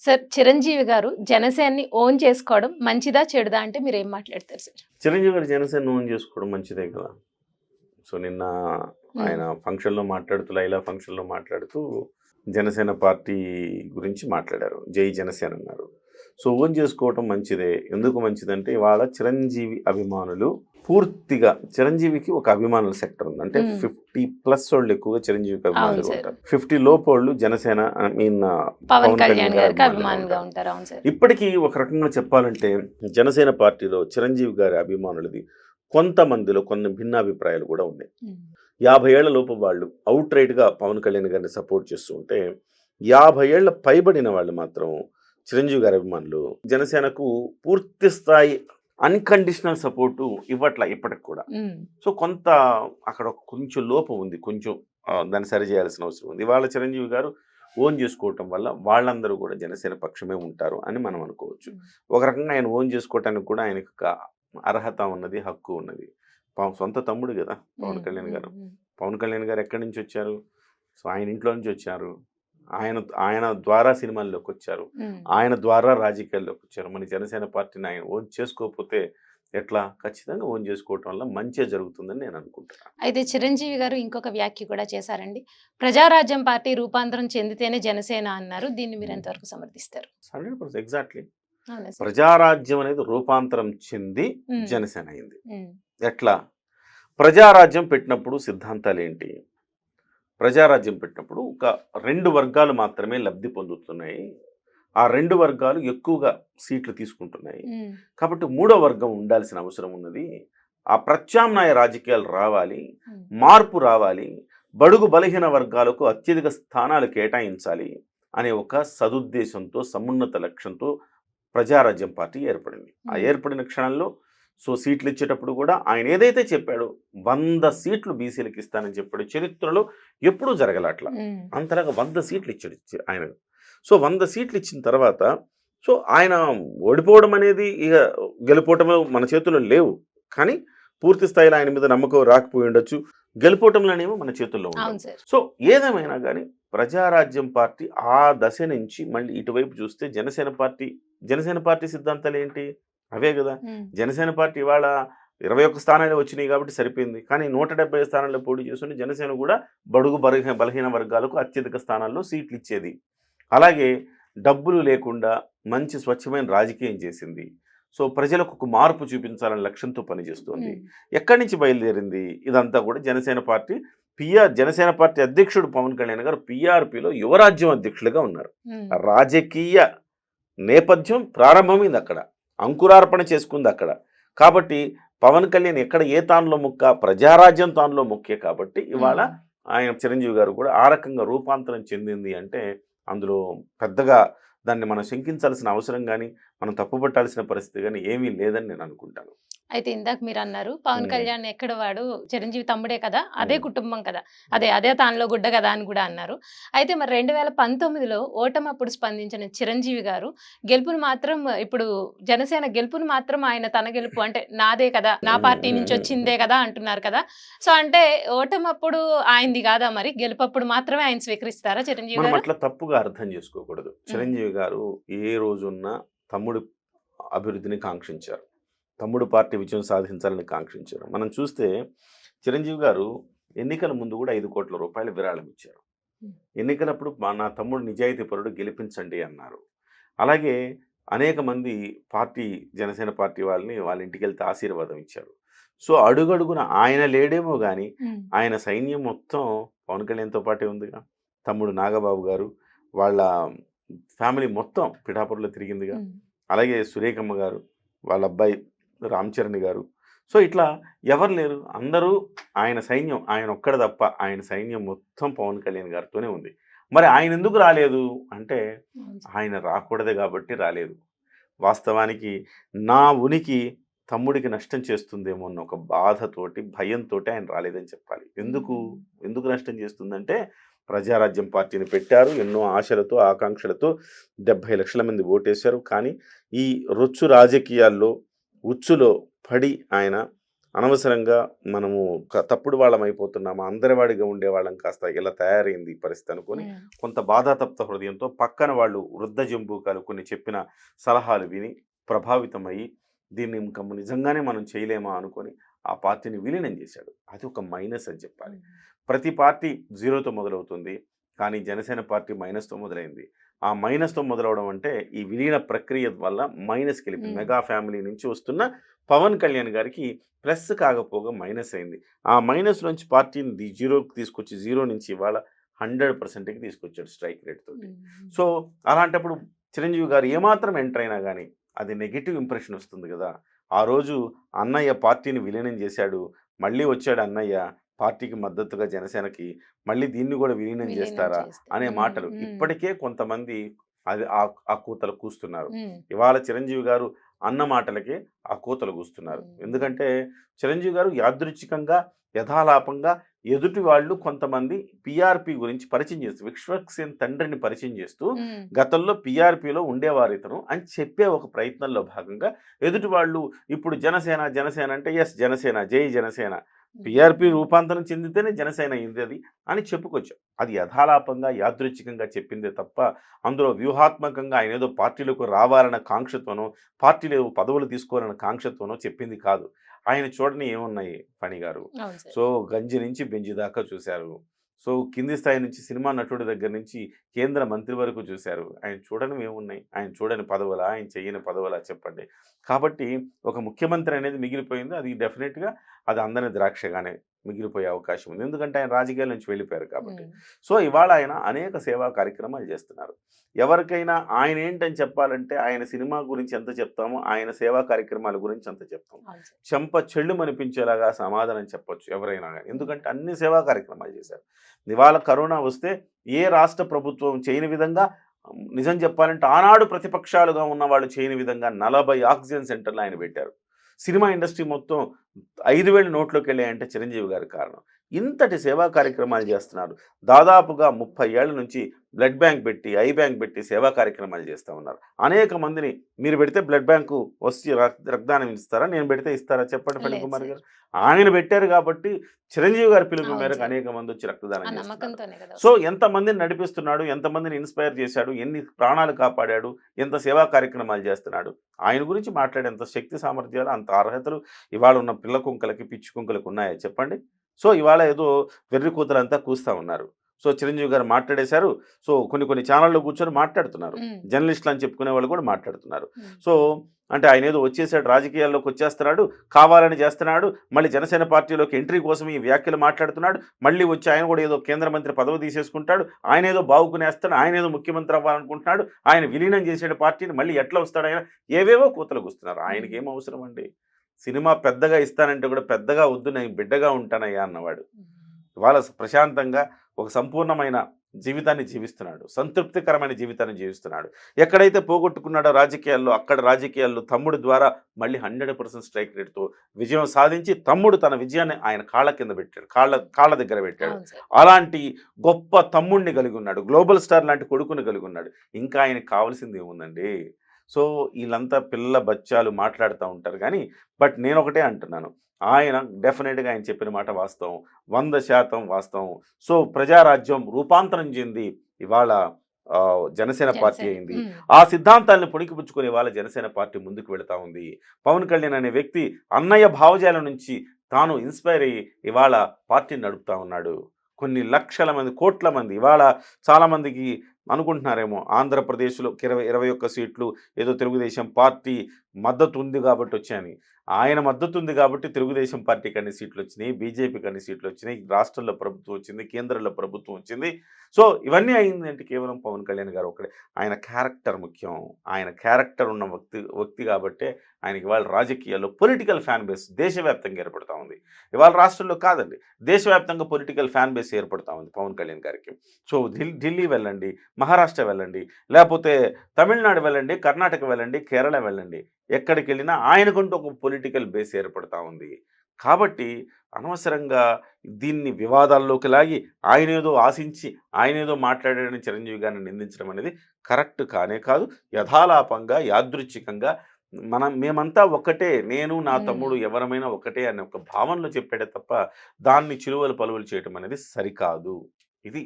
Sir Chiranjeevi గారు జనసేనని own చేసుకోవడం మంచిదా చెడుదా అంటే మీరేం మాట్లాడతారు సార్? చిరంజీవి గారు జనసేన ఓన్ చేసుకోవడం మంచిదే కదా! సో, నిన్న ఆయన ఫంక్షన్‌లో మాట్లాడుతూ, లైలా ఫంక్షన్‌లో మాట్లాడుతూ జనసేన పార్టీ గురించి మాట్లాడారు. జై జనసేన అన్నారు. సో, ఓన్ చేసుకోవటం మంచిదే. ఎందుకు మంచిదంటే ఇవాళ చిరంజీవి అభిమానులు పూర్తిగా చిరంజీవికి ఒక అభిమానుల సెక్టర్ ఉంది. అంటే 50+ వాళ్ళు ఎక్కువగా చిరంజీవికి అవును అభిమానులుగా సార్. ఉంటారు. 50 లోపోళ్ళు జనసేన పవన్ కళ్యాణ్ కళ్యాణ్ గారికి అభిమానులుగా అభిమానులుగా ఉంటారు. ఉంటారు. అవును సార్. ఇప్పటికీ ఒక రకంగా చెప్పాలంటే జనసేన పార్టీలో చిరంజీవి గారి అభిమానులది కొంతమందిలో కొన్ని భిన్నాభిప్రాయాలు కూడా ఉన్నాయి. 50 ఏళ్ల లోపు వాళ్ళు అవుట్ రైట్గా పవన్ కళ్యాణ్ గారిని సపోర్ట్ చేస్తూ ఉంటే 50 ఏళ్ల పైబడిన వాళ్ళు మాత్రం చిరంజీవి గారి అభిమానులు జనసేనకు పూర్తి స్థాయి అన్కండిషనల్ సపోర్టు ఇవ్వట్ల ఇప్పటికి కూడా. సో కొంత అక్కడ కొంచెం లోపం ఉంది. కొంచెం దాన్ని సరి చేయాల్సిన అవసరం ఉంది. ఇవాళ చిరంజీవి గారు ఓన్ చేసుకోవటం వల్ల వాళ్ళందరూ కూడా జనసేన పక్షమే ఉంటారు అని మనం అనుకోవచ్చు. ఒక రకంగా ఆయన ఓన్ చేసుకోవటానికి కూడా ఆయనకు ఒక అర్హత ఉన్నది, హక్కు ఉన్నది. సొంత తమ్ముడు కదా పవన్ కళ్యాణ్ గారు. పవన్ కళ్యాణ్ గారు ఎక్కడి నుంచి వచ్చారు? సో ఆయన ఇంట్లో నుంచి వచ్చారు. ఆయన ఆయన ద్వారా సినిమాల్లోకి వచ్చారు. ఆయన ద్వారా రాజకీయాల్లోకి వచ్చారు. మన జనసేన పార్టీని ఆయన ఓన్ చేసుకోకపోతే ఎట్లా? ఖచ్చితంగా ఓన్ చేసుకోవటం వల్ల మంచే జరుగుతుందని నేను అనుకుంటున్నాను. అయితే చిరంజీవి గారు ఇంకొక వ్యాఖ్య కూడా చేశారండి. ప్రజారాజ్యం పార్టీ రూపాంతరం చెందితేనే జనసేన అన్నారు. దీన్ని మీరు ఎంతవరకు సమర్థిస్తారు? 100% ఎగ్జాక్ట్లీ. అవునా సార్? ప్రజారాజ్యం అనేది రూపాంతరం చెంది జనసేన అయింది. ఎట్లా? ప్రజారాజ్యం పెట్టినప్పుడు సిద్ధాంతాలు ఏంటి? ప్రజారాజ్యం పెట్టినప్పుడు ఒక 2 వర్గాలు మాత్రమే లబ్ధి పొందుతున్నాయి. ఆ 2 వర్గాలు ఎక్కువగా సీట్లు తీసుకుంటున్నాయి. కాబట్టి 3వ వర్గం ఉండాల్సిన అవసరం ఉన్నది. ఆ ప్రత్యామ్నాయ రాజకీయాలు రావాలి, మార్పు రావాలి, బడుగు బలహీన వర్గాలకు అత్యధిక స్థానాలు కేటాయించాలి అనే ఒక సదుద్దేశంతో, సమున్నత లక్ష్యంతో ప్రజారాజ్యం పార్టీ ఏర్పడింది. ఆ ఏర్పడిన క్షణంలో సో సీట్లు ఇచ్చేటప్పుడు కూడా ఆయన ఏదైతే చెప్పాడో 100 సీట్లు బీసీలకు ఇస్తానని చెప్పాడు. చరిత్రలో ఎప్పుడూ జరగల అట్లా. అంతలాగా 100 సీట్లు ఇచ్చాడు ఆయన. సో 100 సీట్లు ఇచ్చిన తర్వాత సో ఆయన ఓడిపోవడం అనేది ఇక గెలుపోవటంలో మన చేతుల్లో లేవు. కానీ పూర్తి స్థాయిలో ఆయన మీద నమ్మకం రాకపోయి ఉండొచ్చు. గెలుపోవటంలోనేమో మన చేతుల్లో ఉండదు. సో ఏదేమైనా కానీ ప్రజారాజ్యం పార్టీ ఆ దశ నుంచి మళ్ళీ ఇటువైపు చూస్తే జనసేన పార్టీ సిద్ధాంతాలు ఏంటి? అవే కదా. జనసేన పార్టీ ఇవాళ 21 స్థానాలు వచ్చినాయి కాబట్టి సరిపోయింది. కానీ 170 స్థానాల్లో పోటీ చేస్తుంటే జనసేన కూడా బడుగు బలహీన వర్గాలకు అత్యధిక స్థానాల్లో సీట్లు ఇచ్చేది. అలాగే డబ్బులు లేకుండా మంచి స్వచ్ఛమైన రాజకీయం చేసింది. సో ప్రజలకు ఒక మార్పు చూపించాలనే లక్ష్యంతో పనిచేస్తుంది. ఎక్కడి నుంచి బయలుదేరింది ఇదంతా కూడా జనసేన పార్టీ జనసేన పార్టీ అధ్యక్షుడు పవన్ కళ్యాణ్ గారు పిఆర్పిలో యువరాజ్యం అధ్యక్షులుగా ఉన్నారు. రాజకీయ నేపథ్యం ప్రారంభమైంది అక్కడ, అంకురార్పణ చేసుకుంది అక్కడ. కాబట్టి పవన్ కళ్యాణ్ ఎక్కడ ఏ తానులో ముక్క, ప్రజారాజ్యం తానులో ముఖ్య. కాబట్టి ఇవాళ ఆయన చిరంజీవి గారు కూడా ఆ రకంగా రూపాంతరం చెందింది అంటే అందులో పెద్దగా దాన్ని మనం శంకించాల్సిన అవసరం కానీ మనం తప్పుపట్టాల్సిన పరిస్థితి కానీ ఏమీ లేదని నేను అనుకుంటాను. అయితే ఇందాక మీరు అన్నారు పవన్ కళ్యాణ్ ఎక్కడ వాడు చిరంజీవి తమ్ముడే కదా, అదే కుటుంబం కదా, అదే తానులో గుడ్డ కదా అని కూడా అన్నారు. అయితే మరి 2019లో ఓటమప్పుడు స్పందించిన చిరంజీవి గారు గెలుపును మాత్రం ఇప్పుడు జనసేన గెలుపును మాత్రం ఆయన తన గెలుపు అంటే నాదే కదా, నా పార్టీ నుంచి వచ్చిందే కదా అంటున్నారు కదా. సో అంటే ఓటమప్పుడు ఆయనది కాదా, మరి గెలుపప్పుడు మాత్రమే ఆయన స్వీకరిస్తారా చిరంజీవి మనం గారు? అట్లా తప్పుగా అర్థం చేసుకోకూడదు. చిరంజీవి గారు ఏ రోజున్నా తమ్ముడు అభివృద్ధిని కాంక్షించారు, తమ్ముడు పార్టీ విజయం సాధించాలని కాంక్షించారు. మనం చూస్తే చిరంజీవి గారు ఎన్నికల ముందు కూడా 5 కోట్ల రూపాయలు విరాళం ఇచ్చారు. ఎన్నికలప్పుడు నా తమ్ముడు నిజాయితీ పరుడు గెలిపించండి అన్నారు. అలాగే అనేక మంది జనసేన పార్టీ వాళ్ళ ఇంటికి వెళ్తే ఆశీర్వాదం ఇచ్చారు. సో అడుగడుగున ఆయన లేడేమో కానీ ఆయన సైన్యం మొత్తం పవన్ కళ్యాణ్తో పాటే ఉందిగా. తమ్ముడు నాగబాబు గారు వాళ్ళ ఫ్యామిలీ మొత్తం పిఠాపురంలో తిరిగిందిగా. అలాగే సురేఖమ్మ గారు, వాళ్ళ అబ్బాయి రామ్ చరణ్ గారు. సో ఇట్లా ఎవరు లేరు, అందరూ ఆయన సైన్యం, ఆయన ఒక్కడ తప్ప ఆయన సైన్యం మొత్తం పవన్ కళ్యాణ్ గారితోనే ఉంది. మరి ఆయన ఎందుకు రాలేదు అంటే ఆయన రాకూడదు కాబట్టి రాలేదు. వాస్తవానికి నా ఉనికి తమ్ముడికి నష్టం చేస్తుందేమో అన్న ఒక బాధతోటి, భయంతో ఆయన రాలేదని చెప్పాలి. ఎందుకు నష్టం చేస్తుందంటే ప్రజారాజ్యం పార్టీని పెట్టారు. ఎన్నో ఆశలతో, ఆకాంక్షలతో 70 లక్షల మంది ఓటేశారు. కానీ ఈ రొచ్చు రాజకీయాల్లో ఉచ్చులో పడి ఆయన అనవసరంగా మనము తప్పుడు వాళ్ళం అయిపోతున్నాము, అందరివాడిగా ఉండేవాళ్ళం కాస్త ఇలా తయారైంది ఈ పరిస్థితి అనుకొని కొంత బాధాతప్త హృదయంతో పక్కన వాళ్ళు వృద్ధ జంబూకాలు కొన్ని చెప్పిన సలహాలు విని ప్రభావితమయ్యి దీన్ని ఇంకా నిజంగానే మనం చేయలేమా అనుకొని ఆ పార్టీని విలీనం చేశాడు. అది ఒక మైనస్ అని చెప్పాలి. ప్రతి పార్టీ జీరోతో మొదలవుతుంది, కానీ జనసేన పార్టీ మైనస్తో మొదలైంది. ఆ మైనస్తో మొదలవడం అంటే ఈ విలీన ప్రక్రియ వల్ల మైనస్కి వెళ్ళింది. మెగా ఫ్యామిలీ నుంచి వస్తున్న పవన్ కళ్యాణ్ గారికి ప్లస్ కాకపోగా మైనస్ అయింది. ఆ మైనస్ నుంచి పార్టీని జీరోకి తీసుకొచ్చి జీరో నుంచి ఇవాళ 100%కి తీసుకొచ్చాడు స్ట్రైక్ రేట్ తోటి. సో అలాంటప్పుడు చిరంజీవి గారు ఏమాత్రం ఎంటర్ అయినా కానీ అది నెగిటివ్ ఇంప్రెషన్ వస్తుంది కదా. ఆ రోజు అన్నయ్య పార్టీని విలీనం చేశాడు, మళ్ళీ వచ్చాడు అన్నయ్య పార్టీకి మద్దతుగా జనసేనకి, మళ్ళీ దీన్ని కూడా విలీనం చేస్తారా అనే మాటలు ఇప్పటికే కొంతమంది అది ఆ కూతలు కూస్తున్నారు. ఇవాళ చిరంజీవి గారు అన్న మాటలకే ఆ కూతలు కూస్తున్నారు. ఎందుకంటే చిరంజీవి గారు యాదృచ్ఛికంగా యథాలాపంగా ఎదుటి వాళ్ళు కొంతమంది పిఆర్పి గురించి పరిచయం చేస్తూ విశ్వక్సేన్ తండ్రిని పరిచయం చేస్తూ గతంలో పిఆర్పిలో ఉండేవారు ఇతను అని చెప్పే ఒక ప్రయత్నంలో భాగంగా ఎదుటి వాళ్ళు ఇప్పుడు జనసేన జనసేన అంటే ఎస్ జనసేన జై జనసేన, పిఆర్పి రూపాంతరం చెందితేనే జనసేన అయింది అది అని చెప్పుకొచ్చాం. అది యథాలాపంగా యాదృచ్ఛికంగా చెప్పిందే తప్ప అందులో వ్యూహాత్మకంగా ఆయన ఏదో పార్టీలకు రావాలన్న కాంక్షతోనో పార్టీలో పదవులు తీసుకోవాలన్న కాంక్షతోనో చెప్పింది కాదు. ఆయన చూడని ఏమున్నాయి ఫణి గారు. సో గంజి నుంచి బెంజి దాకా చూశారు. సో కింది స్థాయి నుంచి సినిమా నటుడి దగ్గర నుంచి కేంద్ర మంత్రి వరకు చూశారు. ఆయన చూడని ఏమున్నాయి? ఆయన చూడని పదవులా, ఆయన చెయ్యని పదవులా చెప్పండి. కాబట్టి ఒక ముఖ్యమంత్రి అనేది మిగిలిపోయింది. అది డెఫినెట్గా అది అందని ద్రాక్షగానే మిగిలిపోయే అవకాశం ఉంది. ఎందుకంటే ఆయన రాజకీయాల నుంచి వెళ్ళిపోయారు కాబట్టి. సో ఇవాళ ఆయన అనేక సేవా కార్యక్రమాలు చేస్తున్నారు. ఎవరికైనా ఆయన ఏంటని చెప్పాలంటే ఆయన సినిమా గురించి ఎంత చెప్తామో ఆయన సేవా కార్యక్రమాల గురించి అంత చెప్తాం. చెంప చెళ్ళు మనిపించేలాగా సమాధానం చెప్పొచ్చు ఎవరైనా కానీ. ఎందుకంటే అన్ని సేవా కార్యక్రమాలు చేశారు. ఇవాళ కరోనా వస్తే ఏ రాష్ట్ర ప్రభుత్వం చేయని విధంగా, నిజం చెప్పాలంటే ఆనాడు ప్రతిపక్షాలుగా ఉన్న వాళ్ళు చేయని విధంగా 40 ఆక్సిజన్ సెంటర్లు ఆయన పెట్టారు. సినిమా ఇండస్ట్రీ మొత్తం 5,000 నోట్లోకి వెళ్ళాయంటే చిరంజీవి గారి కారణం. ఇంతటి సేవా కార్యక్రమాలు చేస్తున్నారు. దాదాపుగా 30 ఏళ్ల నుంచి బ్లడ్ బ్యాంక్ పెట్టి, ఐ బ్యాంక్ పెట్టి సేవా కార్యక్రమాలు చేస్తూ ఉన్నారు. అనేక మందిని మీరు పెడితే బ్లడ్ బ్యాంకు వచ్చి రక్తదానం ఇస్తారా, నేను పెడితే ఇస్తారా చెప్పండి ఫణి కుమార్ గారు. ఆయన పెట్టారు కాబట్టి చిరంజీవి గారి పిలుపు మేరకు అనేక మంది వచ్చి రక్తదానం చేస్తున్నారు. సో ఎంతమందిని నడిపిస్తున్నాడు, ఎంతమందిని ఇన్స్పైర్ చేశాడు, ఎన్ని ప్రాణాలు కాపాడాడు, ఎంత సేవా కార్యక్రమాలు చేస్తున్నాడు. ఆయన గురించి మాట్లాడేంత శక్తి సామర్థ్యాలు, అంత అర్హతలు ఇవాళ ఉన్న పిల్ల కుంకలకి పిచ్చి కుంకలకు ఉన్నాయా చెప్పండి. సో ఇవాళ ఏదో వెర్రి కూతురంతా కూస్తూ ఉన్నారు. సో చిరంజీవి గారు మాట్లాడేశారు. సో కొన్ని ఛానల్లో కూర్చొని మాట్లాడుతున్నారు. జర్నలిస్టులు అని చెప్పుకునే వాళ్ళు కూడా మాట్లాడుతున్నారు. సో అంటే ఆయన ఏదో వచ్చేసాడు, రాజకీయాల్లోకి వచ్చేస్తున్నాడు, కావాలని చేస్తున్నాడు, మళ్ళీ జనసేన పార్టీలోకి ఎంట్రీ కోసం ఈ వ్యాఖ్యలు మాట్లాడుతున్నాడు, మళ్ళీ వచ్చి ఆయన కూడా ఏదో కేంద్ర మంత్రి పదవి తీసేసుకుంటాడు, ఆయన ఏదో బాగుకునేస్తాడు, ఆయన ఏదో ముఖ్యమంత్రి అవ్వాలనుకుంటున్నాడు, ఆయన విలీనం చేసే పార్టీని మళ్ళీ ఎట్లా వస్తాడు, ఆయన ఏవేవో కూతలు కూస్తున్నారు. ఆయనకి ఏం అవసరం అండి? సినిమా పెద్దగా ఇస్తానంటే కూడా పెద్దగా వద్దు, నేను బిడ్డగా ఉంటానయ్యా అన్నవాడు ఇవాళ ప్రశాంతంగా ఒక సంపూర్ణమైన జీవితాన్ని జీవిస్తున్నాడు, సంతృప్తికరమైన జీవితాన్ని జీవిస్తున్నాడు. ఎక్కడైతే పోగొట్టుకున్నాడో రాజకీయాల్లో, అక్కడ రాజకీయాల్లో తమ్ముడు ద్వారా మళ్ళీ 100% స్ట్రైక్ రేట్తో విజయం సాధించి తమ్ముడు తన విజయాన్ని ఆయన కాళ్ళ కింద పెట్టాడు, కాళ్ళ దగ్గర పెట్టాడు. అలాంటి గొప్ప తమ్ముడిని కలిగి ఉన్నాడు, గ్లోబల్ స్టార్ లాంటి కొడుకుని కలిగి ఉన్నాడు. ఇంకా ఆయనకు కావాల్సింది ఏముందండి? సో వీళ్ళంతా పిల్ల బచ్చాలు మాట్లాడుతూ ఉంటారు కానీ బట్ నేను ఒకటే అంటున్నాను, ఆయన డెఫినెట్గా ఆయన చెప్పిన మాట వాస్తవం, 100% వాస్తవం. సో ప్రజారాజ్యం రూపాంతరం చెంది ఇవాళ జనసేన పార్టీ అయింది. ఆ సిద్ధాంతాలను పుణికిపుచ్చుకొని ఇవాళ జనసేన పార్టీ ముందుకు వెళుతూ ఉంది. పవన్ కళ్యాణ్ అనే వ్యక్తి అన్నయ్య భావజాలం నుంచి తాను ఇన్స్పైర్ అయ్యి ఇవాళ పార్టీని నడుపుతా ఉన్నాడు. కొన్ని లక్షల మంది, కోట్ల మంది ఇవాళ చాలామందికి అనుకుంటున్నారేమో ఆంధ్రప్రదేశ్లో 21 సీట్లు ఏదో తెలుగుదేశం పార్టీ మద్దతు ఉంది కాబట్టి వచ్చాయని. ఆయన మద్దతు ఉంది కాబట్టి తెలుగుదేశం పార్టీకి అన్ని సీట్లు వచ్చినాయి, బీజేపీకి అన్ని సీట్లు వచ్చినాయి, రాష్ట్రంలో ప్రభుత్వం వచ్చింది, కేంద్రంలో ప్రభుత్వం వచ్చింది. సో ఇవన్నీ అయింది అంటే కేవలం పవన్ కళ్యాణ్ గారు ఒకడే. ఆయన క్యారెక్టర్ ముఖ్యం. ఆయన క్యారెక్టర్ ఉన్న వ్యక్తి కాబట్టే ఆయనకి ఇవాళ రాజకీయాల్లో పొలిటికల్ ఫ్యాన్ బేస్ దేశవ్యాప్తంగా ఏర్పడుతూ ఉంది. ఇవాళ రాష్ట్రంలో కాదండి, దేశవ్యాప్తంగా పొలిటికల్ ఫ్యాన్ బేస్ ఏర్పడుతూ ఉంది పవన్ కళ్యాణ్ గారికి. సో ఢిల్లీ వెళ్ళండి, మహారాష్ట్ర వెళ్ళండి, లేకపోతే తమిళనాడు వెళ్ళండి, కర్ణాటక వెళ్ళండి, కేరళ వెళ్ళండి, ఎక్కడికి వెళ్ళినా ఆయనకంటూ ఒక పొలిటికల్ బేస్ ఏర్పడుతూ ఉంది. కాబట్టి అనవసరంగా దీన్ని వివాదాల్లోకి లాగి ఆయనేదో ఆశించి ఆయనేదో మాట్లాడాడని చిరంజీవి గారిని నిందించడం అనేది కరెక్ట్ కానే కాదు. యథాలాపంగా యాదృచ్ఛికంగా మేమంతా ఒకటే, నేను నా ఉమ్, తమ్ముడు ఎవరమైనా ఒకటే అనే ఒక భావనలో చెప్పాడే తప్ప దాన్ని చిలువలు పలువలు చేయటం అనేది సరికాదు. ఇది